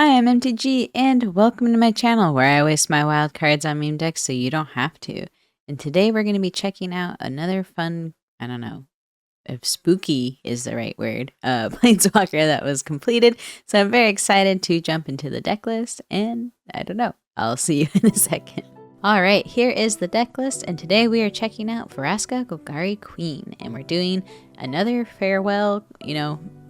Hi, I'm MTG, and welcome to my channel where I waste my wild cards on meme decks so you don't have to. And today we're going to be checking out another fun, I don't know if spooky is the right word, planeswalker that was completed. So I'm very excited to jump into the deck list, and I don't know, I'll see you in a second. Alright, here is the deck list, and today we are checking out Vraska, Golgari Queen, and we're doing another farewell,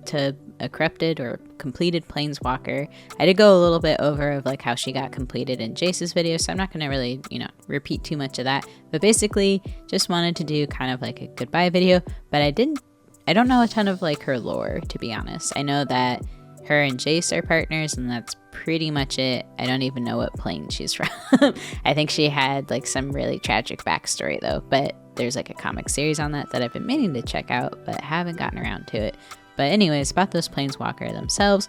to a corrupted or completed planeswalker. I did go a little bit over of like how she got completed in Jace's video, so I'm not going to really, repeat too much of that. But basically, just wanted to do kind of like a goodbye video, but I don't know a ton of like her lore, to be honest. I know that her and Jace are partners, and that's pretty much it. I don't even know what plane she's from. I think she had like some really tragic backstory though, but there's like a comic series on that I've been meaning to check out, but haven't gotten around to it. But anyways, about those planeswalker themselves,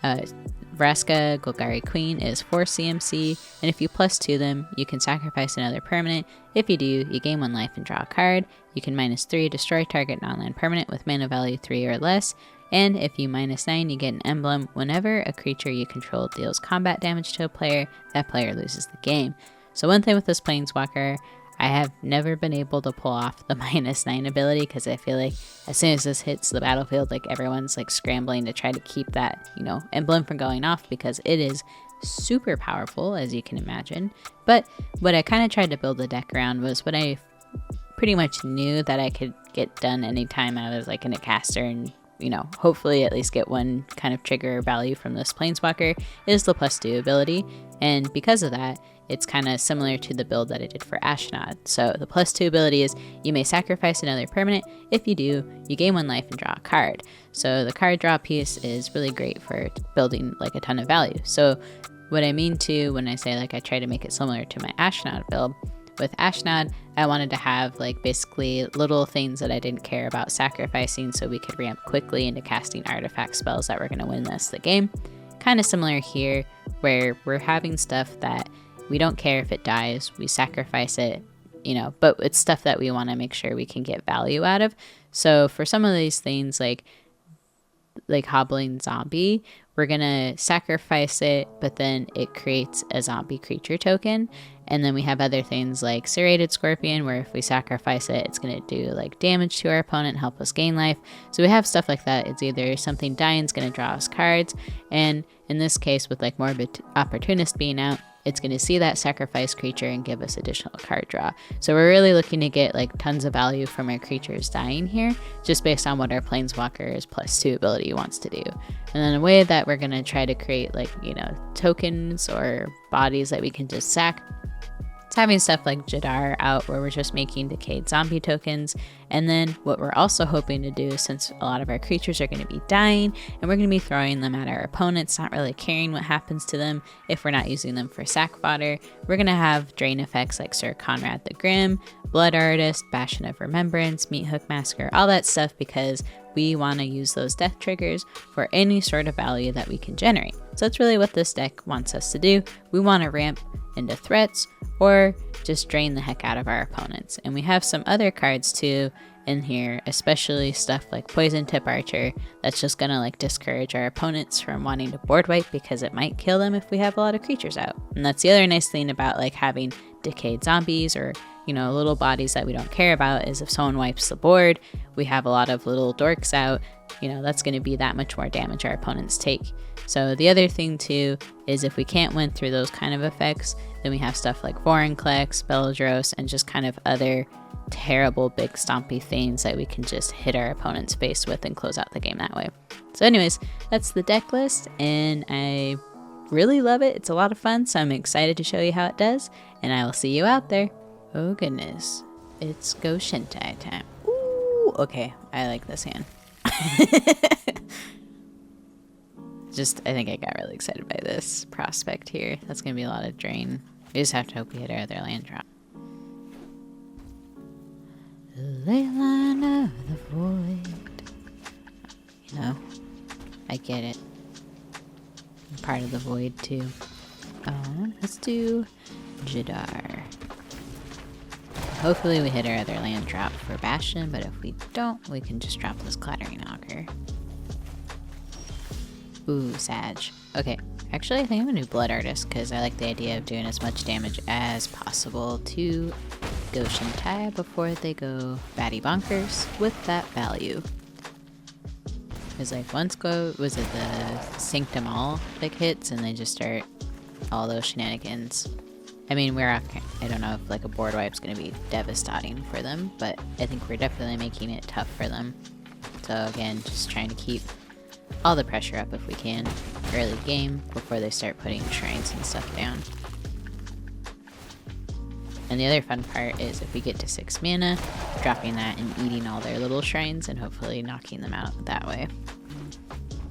Vraska, Golgari Queen is 4 CMC, and if you +2 them, you can sacrifice another permanent. If you do, you gain 1 life and draw a card. You can -3 destroy target non-land permanent with mana value 3 or less, and if you -9, you get an emblem. Whenever a creature you control deals combat damage to a player, that player loses the game. So one thing with this planeswalker, I have never been able to pull off the -9 ability because I feel like as soon as this hits the battlefield, like everyone's like scrambling to try to keep that, emblem from going off because it is super powerful, as you can imagine. But what I kind of tried to build the deck around was what I pretty much knew that I could get done anytime I was like in a caster and hopefully at least get one kind of trigger value from this planeswalker is the +2 ability. And because of that, it's kind of similar to the build that I did for Ashnod. So the +2 ability is you may sacrifice another permanent. If you do, you gain 1 life and draw a card. So the card draw piece is really great for building like a ton of value. So what I mean to when I say like I try to make it similar to my Ashnod build, with Ashnod, I wanted to have like basically little things that I didn't care about sacrificing so we could ramp quickly into casting artifact spells that were going to win us the game. Kind of similar here where we're having stuff that we don't care if it dies, we sacrifice it, but it's stuff that we want to make sure we can get value out of. So for some of these things like Hobbling Zombie, we're gonna sacrifice it, but then it creates a zombie creature token. And then we have other things like Serrated Scorpion, where if we sacrifice it, it's gonna do like damage to our opponent, help us gain life. So we have stuff like that. It's either something dying is gonna draw us cards, and in this case with like Morbid Opportunist being out, it's going to see that sacrifice creature and give us additional card draw. So we're really looking to get like tons of value from our creatures dying here, just based on what our planeswalker's +2 ability wants to do. And then a way that we're going to try to create like, tokens or bodies that we can just sack. It's having stuff like Jadar out where we're just making decayed zombie tokens. And then what we're also hoping to do, since a lot of our creatures are going to be dying and we're going to be throwing them at our opponents, not really caring what happens to them if we're not using them for sack fodder, we're going to have drain effects like Sir Conrad the Grim, Blood Artist, Bastion of Remembrance, Meat Hook Massacre, all that stuff because we want to use those death triggers for any sort of value that we can generate. So that's really what this deck wants us to do. We want to ramp into threats or just drain the heck out of our opponents. And we have some other cards too in here, especially stuff like Poison Tip Archer that's just gonna like discourage our opponents from wanting to board wipe because it might kill them if we have a lot of creatures out. And that's the other nice thing about like having decayed zombies or little bodies that we don't care about is if someone wipes the board, we have a lot of little dorks out, that's going to be that much more damage our opponents take. So the other thing too is if we can't win through those kind of effects, then we have stuff like Vorinclex, Beldros, and just kind of other terrible big stompy things that we can just hit our opponent's face with and close out the game that way. So anyways, that's the deck list, and I really love it. It's a lot of fun, so I'm excited to show you how it does, and I will see you out there. Oh goodness, it's Go Shintai time. Ooh, okay, I like this hand. I think I got really excited by this prospect here. That's going to be a lot of drain. We just have to hope we hit our other land drop. The ley line of the void. I get it. I'm part of the void too. Let's do Jadar. Hopefully we hit our other land drop for Bastion, but if we don't, we can just drop this Clattering Augur. Ooh, Sag. Okay, Actually, I think I'm gonna do Blood Artist because I like the idea of doing as much damage as possible to Goshen Tai before they go batty bonkers with that value. Because like once was it the Sanctum All like hits and they just start all those shenanigans. I mean, I don't know if like a board wipe's gonna be devastating for them, but I think we're definitely making it tough for them. So again, just trying to keep all the pressure up if we can early game before they start putting shrines and stuff down. And the other fun part is if we get to 6 mana, dropping that and eating all their little shrines and hopefully knocking them out that way.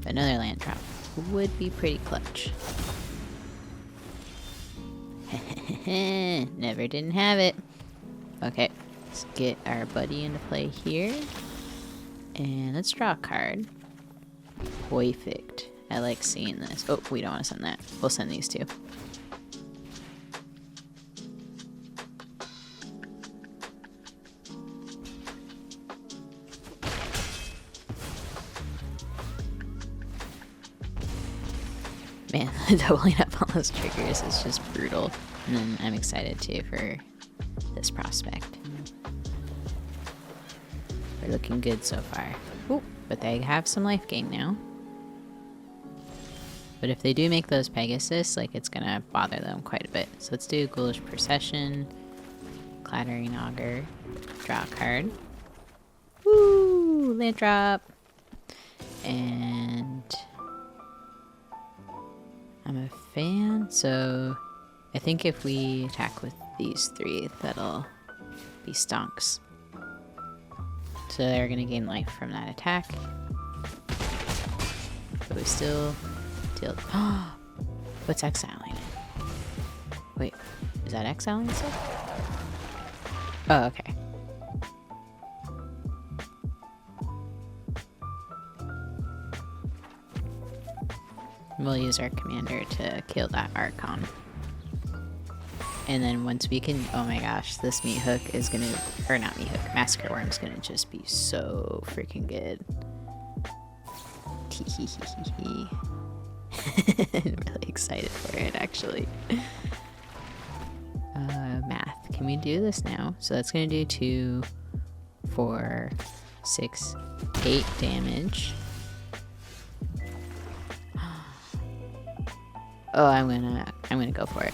Another land drop would be pretty clutch. Never didn't have it. Okay, let's get our buddy into play here. And let's draw a card. Perfect. I like seeing this. Oh, we don't want to send that. We'll send these two. Man, doubling up on those triggers is just brutal. And then I'm excited too for this prospect. We're looking good so far. Ooh, but they have some life gain now. But if they do make those Pegasus, like it's gonna bother them quite a bit. So let's do Ghoulish Procession, Clattering Augur, draw a card. Woo! Land drop! And I'm a fan, so I think if we attack with these three, that'll be stonks. So they're gonna gain life from that attack. But we still deal. What's exiling it? Wait, is that exiling stuff? Oh, okay. We'll use our commander to kill that Archon. And then once we can, oh my gosh, this Meat Hook is gonna, or not Meat Hook, Massacre Worm's gonna just be so freaking good. I'm really excited for it, actually. Math, can we do this now? So that's gonna do 2, 4, 6, 8 damage. Oh, I'm gonna go for it.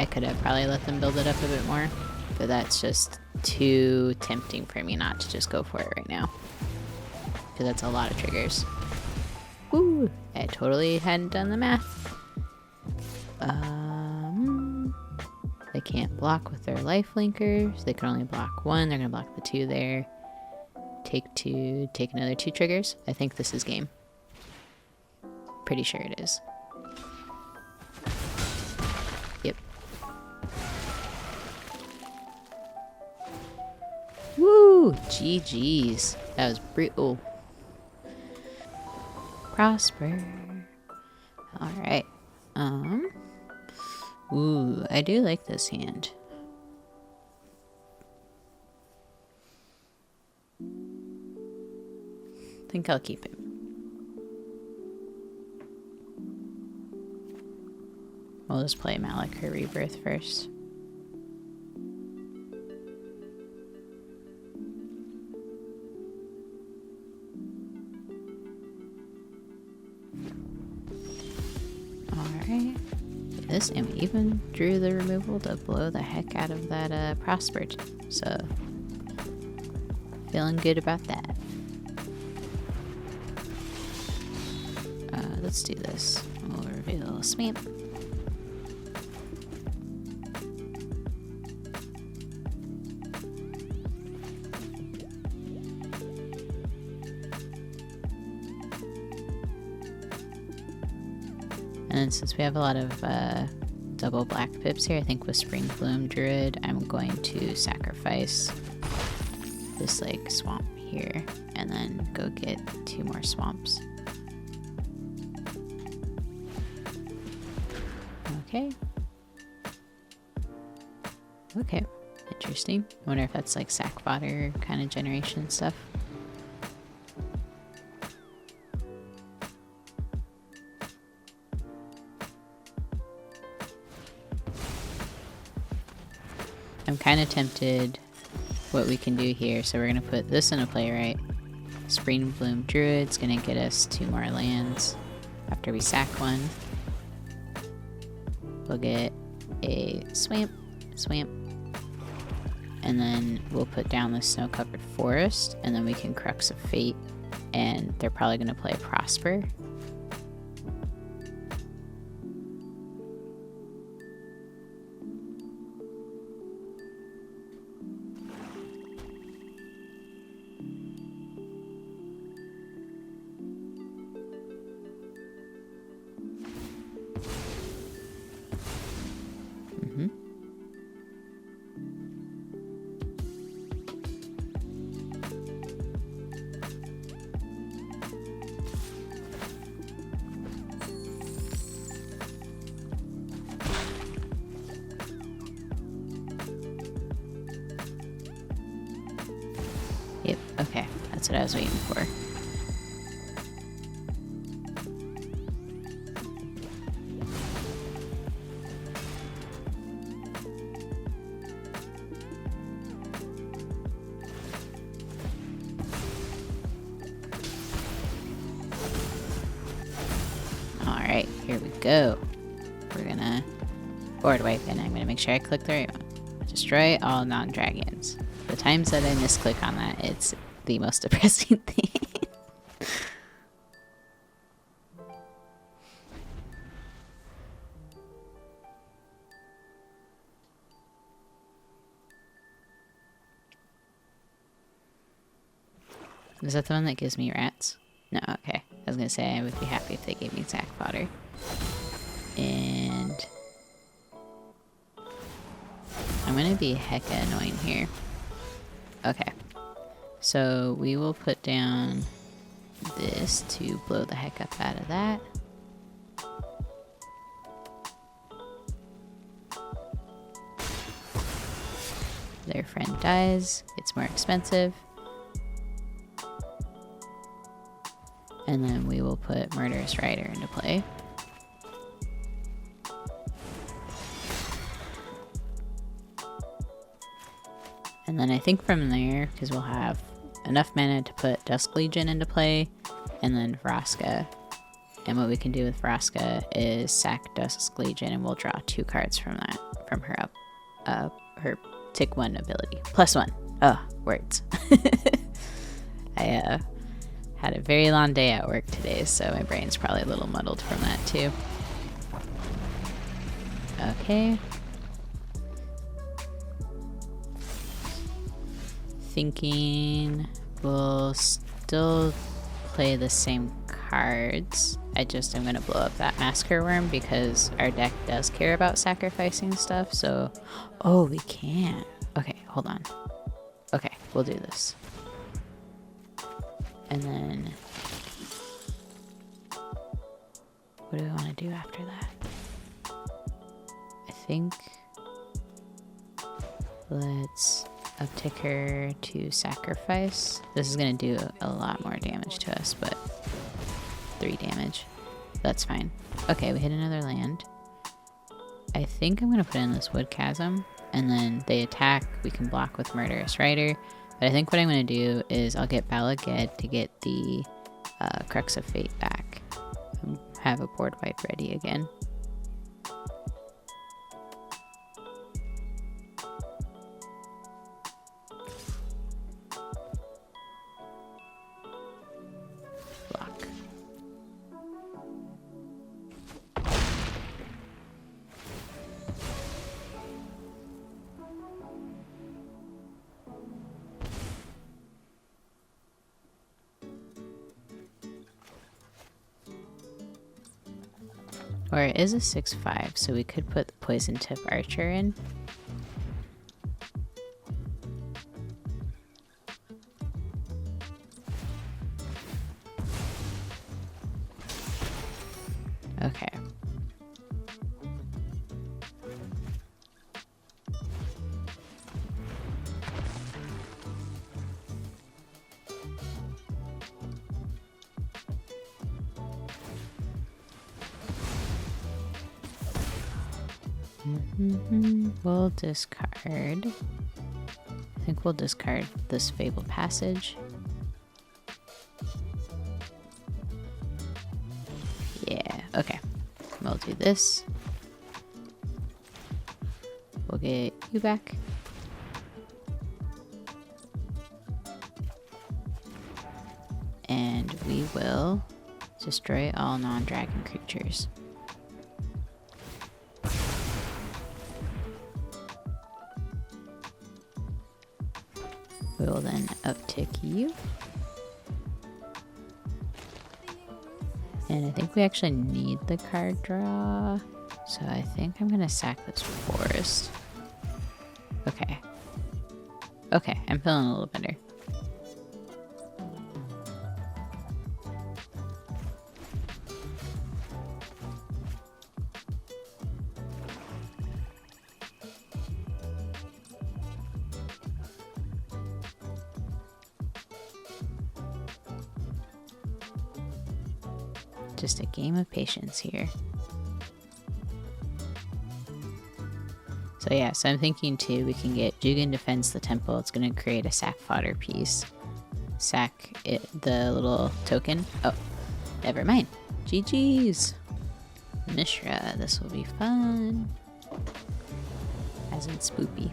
I could have probably let them build it up a bit more, but that's just too tempting for me not to just go for it right now. Because that's a lot of triggers. Ooh, I totally hadn't done the math. They can't block with their life linkers. They can only block 1. They're gonna block the 2 there. Take 2, take another 2 triggers. I think this is game. Pretty sure it is. Yep. Woo! GG's. That was brutal. Prosper. Alright. Ooh, I do like this hand. I think I'll keep it. We'll just play Malachor Rebirth first. Alright. This, and we even drew the removal to blow the heck out of that Prosper. So, feeling good about that. Let's do this. We'll reveal Swamp. And since we have a lot of double black pips here, I think with Spring Bloom Druid, I'm going to sacrifice this like swamp here and then go get 2 more swamps. Okay. Okay. Interesting. I wonder if that's like sack fodder kind of generation stuff. I'm kind of tempted what we can do here. So we're going to put this into play, right? Spring Bloom Druid's going to get us 2 more lands after we sack one. We'll get a Swamp, and then we'll put down the Snow-Covered Forest, and then we can Crux of Fate, and they're probably going to play Prosper. Yep, okay, that's what I was waiting for. Alright, here we go. We're gonna board wipe, and I'm gonna make sure I click the right one. Destroy all non-dragons. The times that I misclick on that, it's the most depressing thing. Is that the one that gives me rats? No, okay. I was gonna say I would be happy if they gave me sack fodder. And I'm gonna be hecka annoying here. Okay. So we will put down this to blow the heck up out of that. Their friend dies. It's more expensive. And then we will put Murderous Rider into play. And then I think from there, because we'll have enough mana to put Dusk Legion into play, and then Vraska. And what we can do with Vraska is sack Dusk Legion, and we'll draw 2 cards from that, from her her tick 1 ability. +1. Oh, words. I had a very long day at work today, so my brain's probably a little muddled from that too. Okay. Thinking we'll still play the same cards. I'm gonna blow up that Massacre Worm because our deck does care about sacrificing stuff, so... Oh, we can. Okay, hold on. Okay, we'll do this. And then... what do we want to do after that? I think... let's uptick her to sacrifice. This is going to do a lot more damage to us, but 3 damage. That's fine. Okay, we hit another land. I think I'm going to put in this Wood Chasm, and then they attack. We can block with Murderous Rider. But I think what I'm going to do is I'll get Balaged to get the Crux of Fate back. Have a board wipe ready again. Or it is a 6/5, so we could put the Poison Tip Archer in. Okay. We'll discard. I think we'll discard this Fabled Passage. Yeah, okay. We'll do this. We'll get you back. And we will destroy all non-dragon creatures. We will then uptick you. And I think we actually need the card draw. So I think I'm gonna sack this forest. Okay. Okay, I'm feeling a little better. Just a game of patience here. So yeah, so I'm thinking too, we can get Jugan defends the temple. It's going to create a sack fodder piece. Sack it, the little token. Oh, never mind. GG's. Mishra, this will be fun. As in spoopy.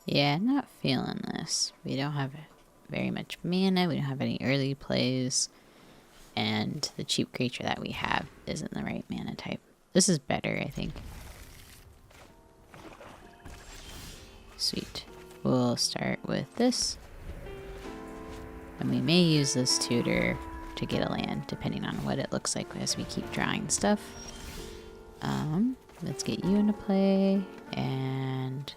Yeah, not feeling this. We don't have very much mana, we don't have any early plays, and the cheap creature that we have isn't the right mana type. This is better, I think. Sweet. We'll start with this. And we may use this tutor to get a land, depending on what it looks like as we keep drawing stuff. Let's get you into play, and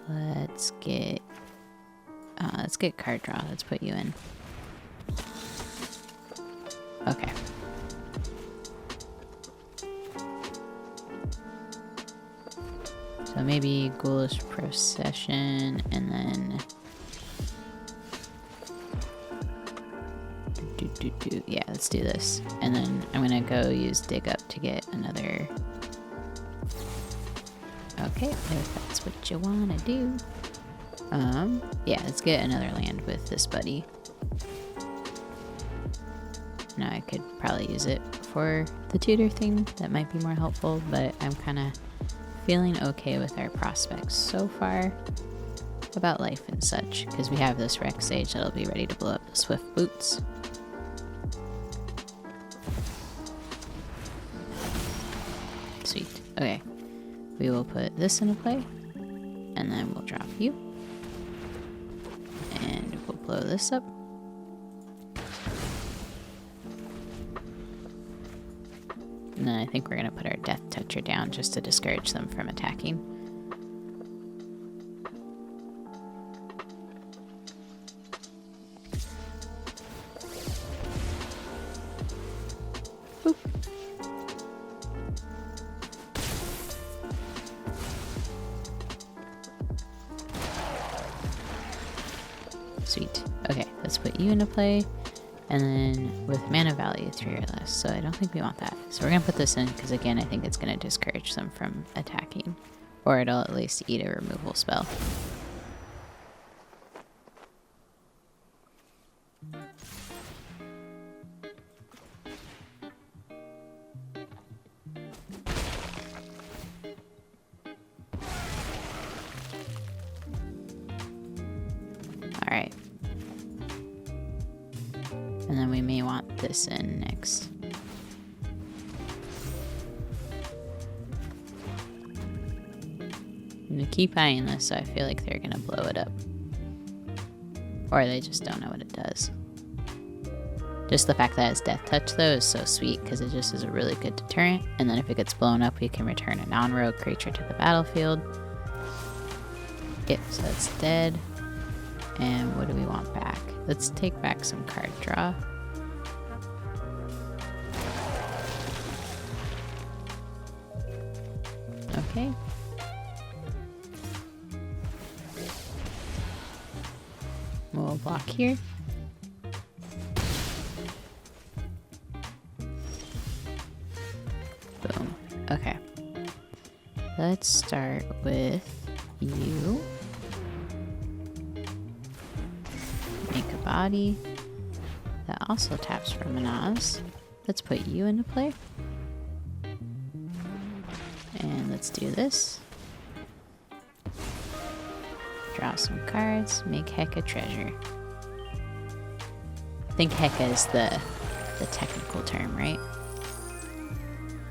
let's get card draw. Let's put you in. Okay. So maybe Ghoulish Procession, and then yeah, let's do this. And then I'm gonna go use Dig Up to get another. Okay, if that's what you wanna do. Yeah, let's get another land with this buddy. Now I could probably use it for the tutor thing. That might be more helpful, but I'm kind of feeling okay with our prospects so far about life and such, because we have this Rex Sage that'll be ready to blow up the Swift Boots. Sweet. Okay. We will put this into play, and then we'll drop you. And we'll blow this up. And then I think we're going to put our Death Toucher down just to discourage them from attacking. Boop. Sweet. Okay, let's put you into play. And then with mana value 3 or less, so I don't think we want that. So we're going to put this in because, again, I think it's going to discourage them from attacking. Or it'll at least eat a removal spell. Alright. And then we may want this in next. I'm gonna keep eyeing this, so I feel like they're gonna blow it up. Or they just don't know what it does. Just the fact that it's Death Touch, though, is so sweet, because it just is a really good deterrent. And then if it gets blown up, we can return a non-rogue creature to the battlefield. Yep, so that's dead. And what do we want back? Let's take back some card draw. Okay. We'll block here. Let's start with you. Make a body. That also taps for Manaz. Let's put you into play. And let's do this. Draw some cards, make Heka treasure. I think Heka is the technical term, right?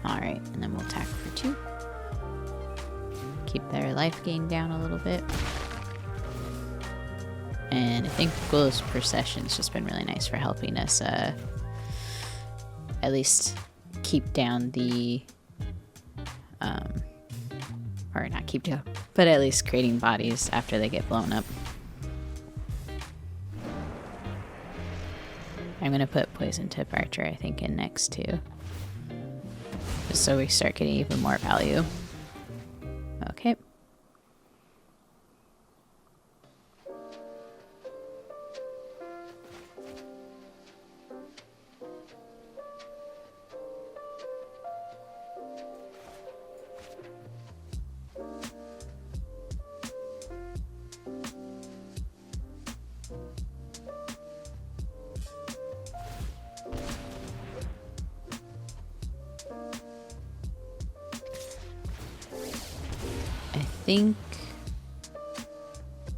Alright, and then we'll attack for 2. Keep their life gain down a little bit. And I think Glow's Procession's just been really nice for helping us at least keep down the or not keep down, but at least creating bodies after they get blown up. I'm gonna put Poison Tip Archer, I think, in next too. Just so we start getting even more value. Okay.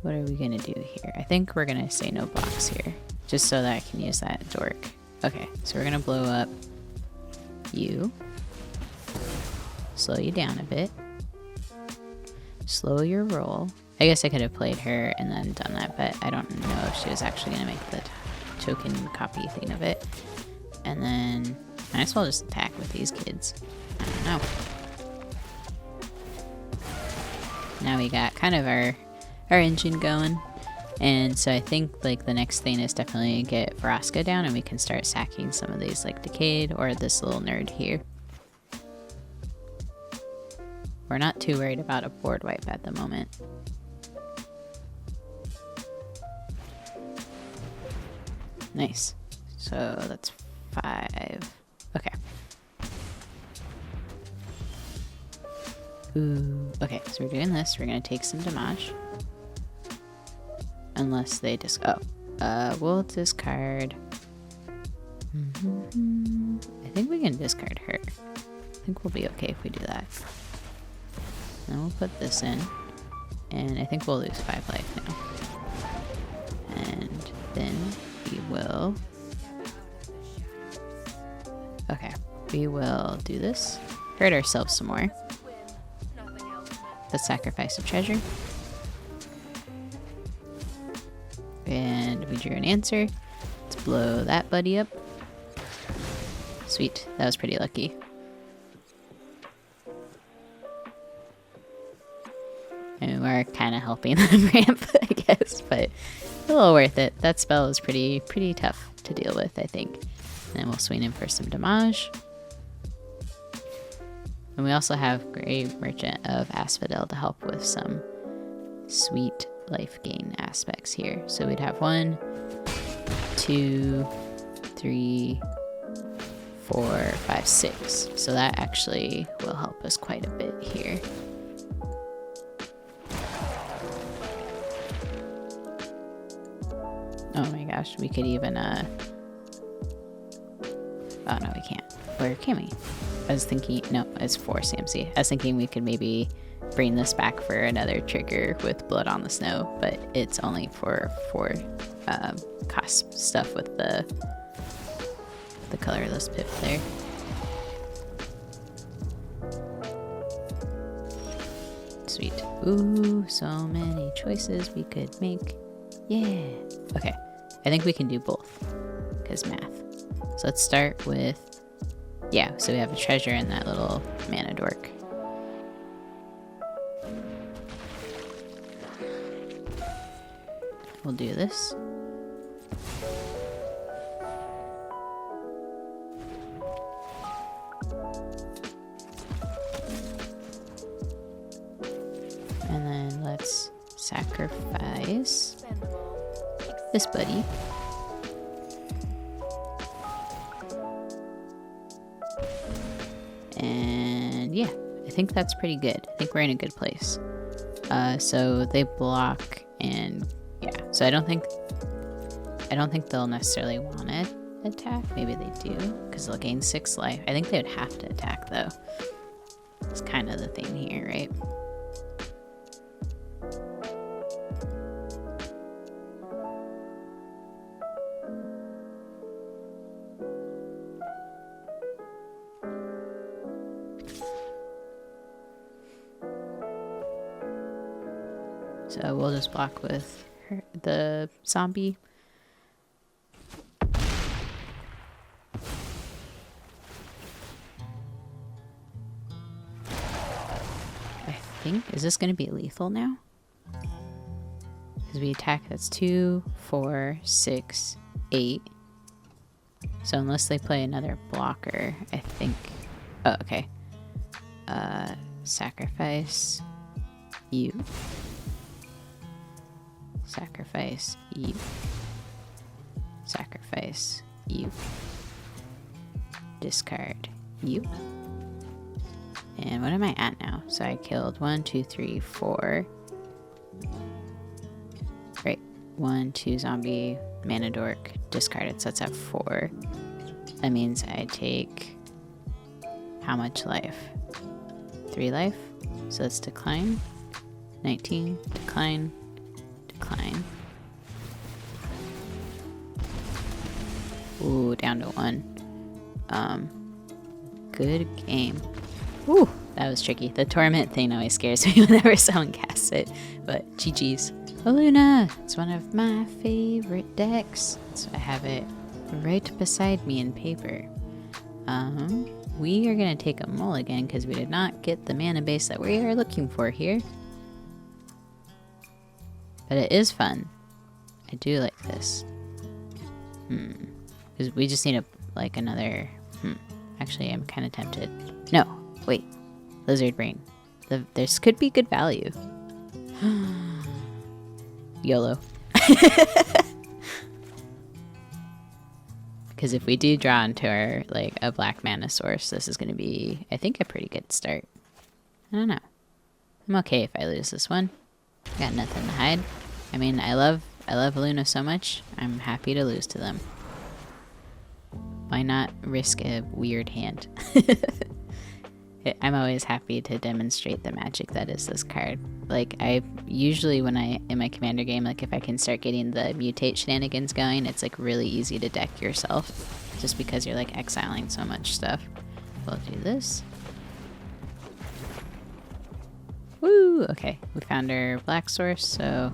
What are we gonna do here? I think we're gonna say no blocks here, just so that I can use that dork. Okay, so we're gonna blow up you, slow you down a bit, slow your roll. I guess I could have played her and then done that, but I don't know if she was actually gonna make the token copy thing of it. And then I might as well just attack with these kids. I don't know. Now we got kind of our engine going, and so I think like the next thing is definitely get Vraska down and we can start sacking some of these like Decayed or this little nerd here. We're not too worried about a board wipe at the moment. Nice. So that's 5. Okay. Ooh, okay, so we're doing this. We're gonna take some damage. Unless they we'll discard. I think we can discard her. I think we'll be okay if we do that. Then we'll put this in. And I think we'll lose 5 life now. And then we will... Okay, we will do this. Hurt ourselves some more. Let's sacrifice a treasure. And we drew an answer. Let's blow that buddy up. Sweet, that was pretty lucky. And we're kind of helping them ramp, I guess, but a little worth it. That spell is pretty tough to deal with, I think. And then we'll swing in for some damage. And we also have Grave Merchant of Asphodel to help with some sweet life gain aspects here. So we'd have 1, 2, 3, 4, 5, 6. So that actually will help us quite a bit here. Oh my gosh, we could even, oh no, we can't. Or can we? I was thinking, no, it's 4 CMC. I was thinking we could maybe bring this back for another trigger with Blood on the Snow, but it's only for 4 cost stuff with the colorless pip there. Sweet. Ooh, so many choices we could make. Yeah. Okay, I think we can do both, because math. So let's start with, yeah, so we have a treasure in that little mana dork. We'll do this. And then let's sacrifice this buddy. And yeah, I think that's pretty good. I think we're in a good place. So they block, and yeah, so I don't think they'll necessarily want to attack. Maybe they do, because they'll gain 6 life. I think they would have to attack though. It's kind of the thing here, right? So we'll just block with the zombie. I think, is this going to be lethal now? Because we attack, that's 2, 4, 6, 8. So unless they play another blocker, I think... Oh, okay. Sacrifice you. Sacrifice you. Sacrifice you. Discard you. And what am I at now? So I killed 1, 2, 3, 4. Right. 1, 2 zombie, mana dork, discarded. So that's at 4. That means I take how much life? 3 life. So let's decline. 19, decline, decline. Ooh, down to 1. Good game. Ooh, that was tricky. The torment thing always scares me whenever someone casts it. But GG's. Luna! It's one of my favorite decks. So I have it right beside me in paper. We are gonna take a mulligan because we did not get the mana base that we are looking for here. But it is fun. I do like this. Because we just need another... Actually, I'm kind of tempted. No, wait. Lizard Brain. This could be good value. YOLO. Because if we do draw into our, a black mana source, this is going to be, I think, a pretty good start. I don't know. I'm okay if I lose this one. Got nothing to hide. I mean, I love Luna so much, I'm happy to lose to them. Why not risk a weird hand? I'm always happy to demonstrate the magic that is this card. I usually, when in my commander game, if I can start getting the mutate shenanigans going, it's really easy to deck yourself. Just because you're exiling so much stuff. We'll do this. Woo! Okay, we found our black source, so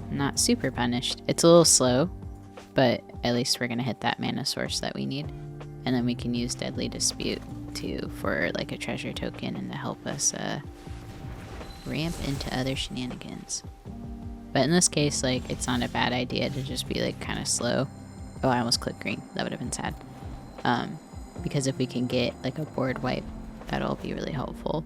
not super punished. It's a little slow, but at least we're gonna hit that mana source that we need. And then we can use Deadly Dispute too for a treasure token and to help us ramp into other shenanigans. But in this case, it's not a bad idea to just be kind of slow. Oh, I almost clicked green. That would have been sad. Because if we can get a board wipe, that'll be really helpful.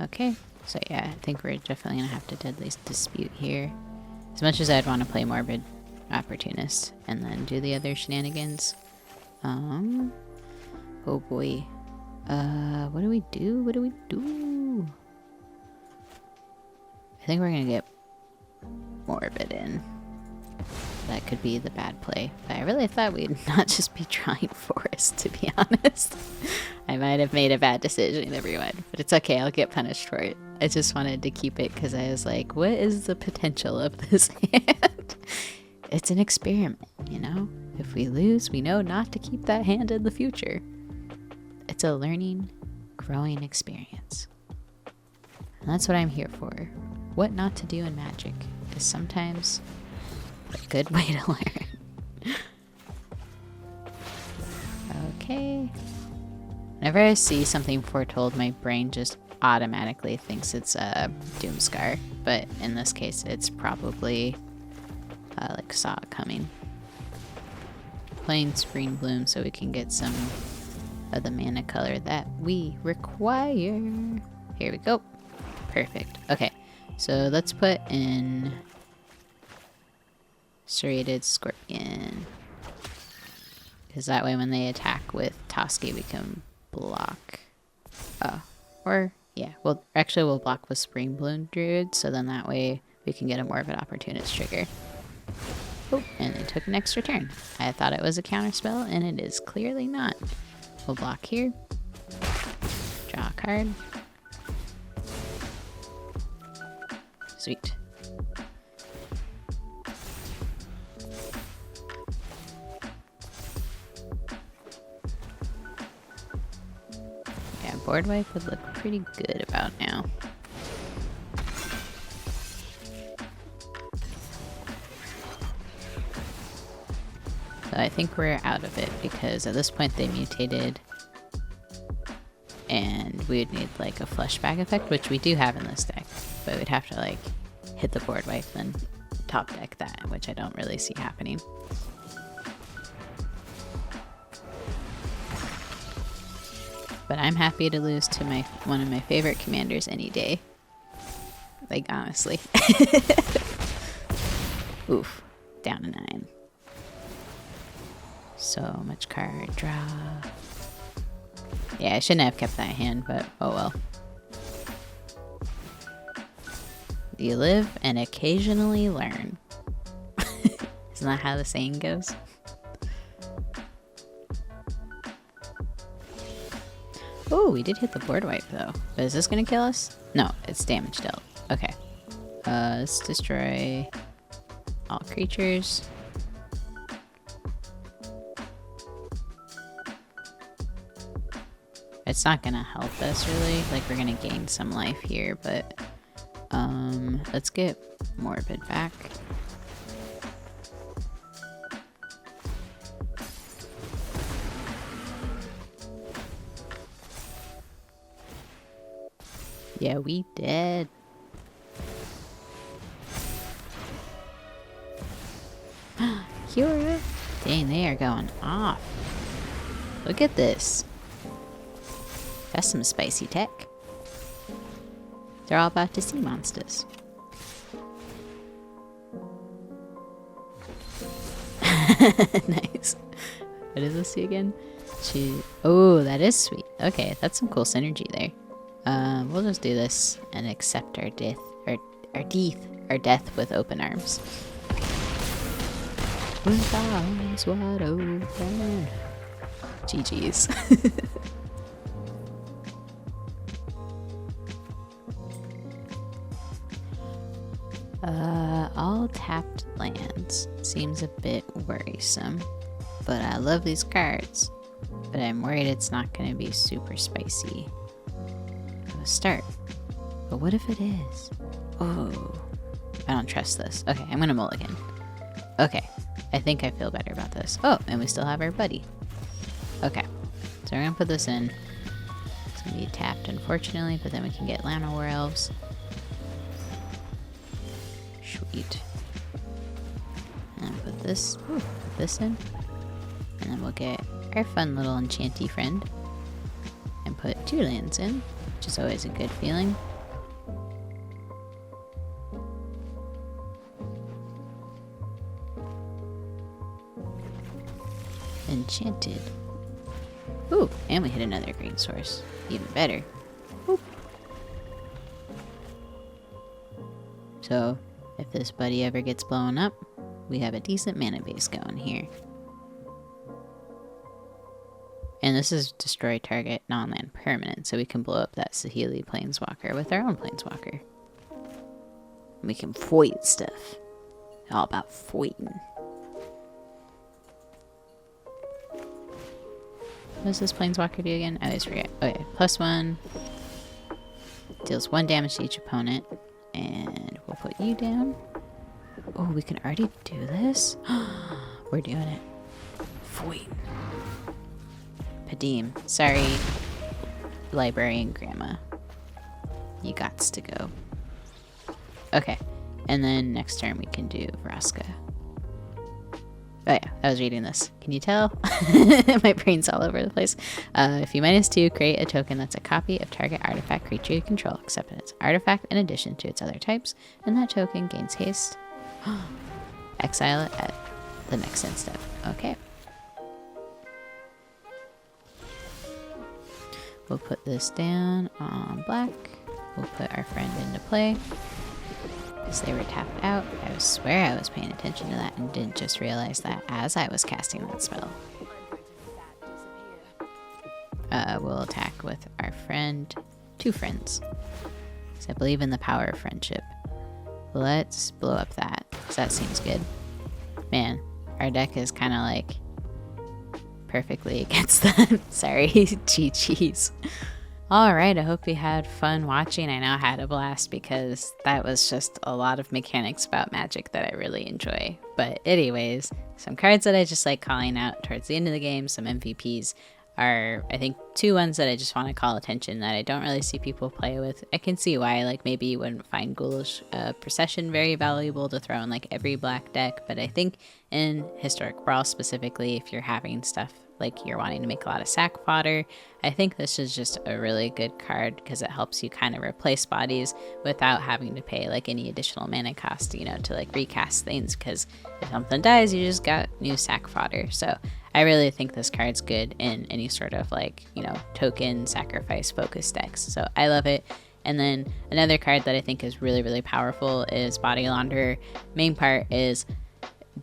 Okay, so yeah, I think we're definitely gonna have to Deadly Dispute here. As much as I'd want to play Morbid Opportunist and then do the other shenanigans. Oh boy. What do we do? What do we do? I think we're gonna get Morbid in. That could be the bad play. But I really thought we'd not just be drawing Forest, to be honest. I might have made a bad decision, everyone. But it's okay, I'll get punished for it. I just wanted to keep it because I was like, what is the potential of this hand? It's an experiment, you know? If we lose, we know not to keep that hand in the future. It's a learning, growing experience. And that's what I'm here for. What not to do in Magic is sometimes a good way to learn. Okay. Whenever I see something foretold, my brain just automatically thinks it's a Doomscar. But in this case, it's probably saw it coming. Playing Spring Bloom so we can get some of the mana color that we require. Here we go. Perfect. Okay, so let's put in Serrated Scorpion. Because that way when they attack with Toski, we can block. Or, yeah, well, actually we'll block with Spring Bloom Druid, so then that way we can get a more of an opportunist trigger. Oh, and it took an extra turn. I thought it was a counter spell, and it is clearly not. We'll block here. Draw a card. Sweet. Yeah, board wipe would look pretty good about now. So I think we're out of it because at this point they mutated and we would need like a flashback effect, which we do have in this deck, but we'd have to like hit the board wipe and top deck that, which I don't really see happening. But I'm happy to lose to one of my favorite commanders any day. Like, honestly. Oof. Down to 9. So much card draw. Yeah, I shouldn't have kept that hand, but oh well. You live and occasionally learn. Isn't that how the saying goes? Oh, we did hit the board wipe though. But is this gonna kill us? No, it's damage dealt. Okay. Let's destroy all creatures. It's not gonna help us really. Like, we're gonna gain some life here, but let's get Morbid back. Yeah, we did. Cura. Dang, they are going off. Look at this. That's some spicy tech. They're all about to see monsters. Nice. What does this see again? Oh, that is sweet. Okay, that's some cool synergy there. We'll just do this and accept our death, our death with open arms. With arms wide open. GG's. All tapped lands seems a bit worrisome, but I love these cards. But I'm worried it's not going to be super spicy. Of a start. But what if it is? Oh, I don't trust this. Okay, I'm gonna mulligan. Okay, I think I feel better about this. Oh, and we still have our buddy. Okay, so we're gonna put this in. It's gonna be tapped, unfortunately, but then we can get Lana War Elves. Sweet. And put this in. And then we'll get our fun little enchanty friend. And put 2 lands in, which is always a good feeling. Enchanted. Ooh, and we hit another green source. Even better. Oop. So, if this buddy ever gets blown up, we have a decent mana base going here. And this is destroy target non-land permanent, so we can blow up that Saheeli planeswalker with our own planeswalker. We can foil stuff. All about foiling. What does this planeswalker do again? I always forget. Okay, +1. Deals 1 damage to each opponent. And we'll put you down. Oh, we can already do this? We're doing it. Foin. Padim. Sorry, librarian grandma. You gots to go. Okay. And then next turn we can do Vraska. Oh yeah, I was reading this. Can you tell? My brain's all over the place. If you -2, create a token that's a copy of target artifact creature you control, except it's artifact in addition to its other types, and that token gains haste. Exile it at the next end step. Okay. We'll put this down on black. We'll put our friend into play. Because they were tapped out. I swear I was paying attention to that and didn't just realize that as I was casting that spell. We'll attack with our friend, 2 friends. Because I believe in the power of friendship. Let's blow up that, because that seems good. Man, our deck is kind of like perfectly against them. Sorry, GG's. Alright, I hope you had fun watching. I know I had a blast because that was just a lot of mechanics about Magic that I really enjoy. But anyways, some cards that I just like calling out towards the end of the game, some MVPs are, I think, 2 ones that I just want to call attention that I don't really see people play with. I can see why, like maybe you wouldn't find Ghoulish Procession very valuable to throw in like every black deck, but I think in Historic Brawl specifically, if you're having stuff like you're wanting to make a lot of sack fodder, I think this is just a really good card because it helps you kind of replace bodies without having to pay like any additional mana cost, you know, to like recast things, because if something dies, you just got new sack fodder. So I really think this card's good in any sort of like, you know, token sacrifice focus decks. So I love it. And then another card that I think is really, really powerful is Body Launderer. Main part is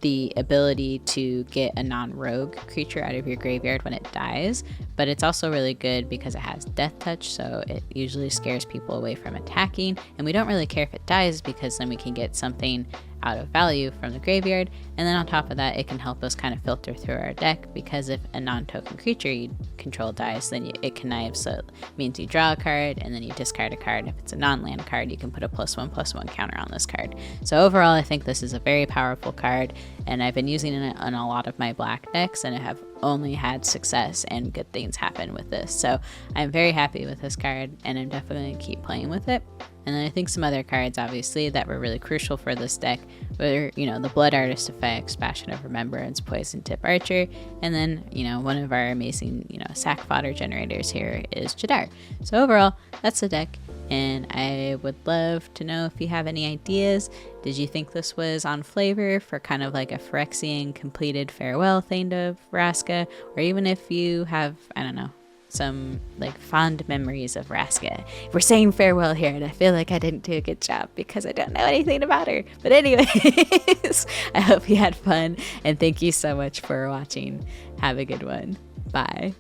the ability to get a non-rogue creature out of your graveyard when it dies, but it's also really good because it has death touch, so it usually scares people away from attacking, and we don't really care if it dies because then we can get something out of value from the graveyard. And then on top of that, it can help us kind of filter through our deck, because if a non-token creature you control dies, then it connives, so it means you draw a card and then you discard a card. If it's a non-land card, you can put a +1/+1 counter on this card. So overall, I think this is a very powerful card, and I've been using it on a lot of my black decks, and I have only had success and good things happen with this. So I'm very happy with this card, and I'm definitely going to keep playing with it. And then I think some other cards, obviously, that were really crucial for this deck were, you know, the Blood Artist effects, Passion of Remembrance, Poison Tip Archer, and then, you know, one of our amazing, you know, sack fodder generators here is Jadar. So overall, that's the deck, and I would love to know if you have any ideas. Did you think this was on flavor for kind of like a Phyrexian completed farewell thing to Vraska, or even if you have, I don't know, some like fond memories of Vraska. We're saying farewell here, and I feel like I didn't do a good job because I don't know anything about her. But anyways, I hope you had fun, and thank you so much for watching. Have a good one. Bye.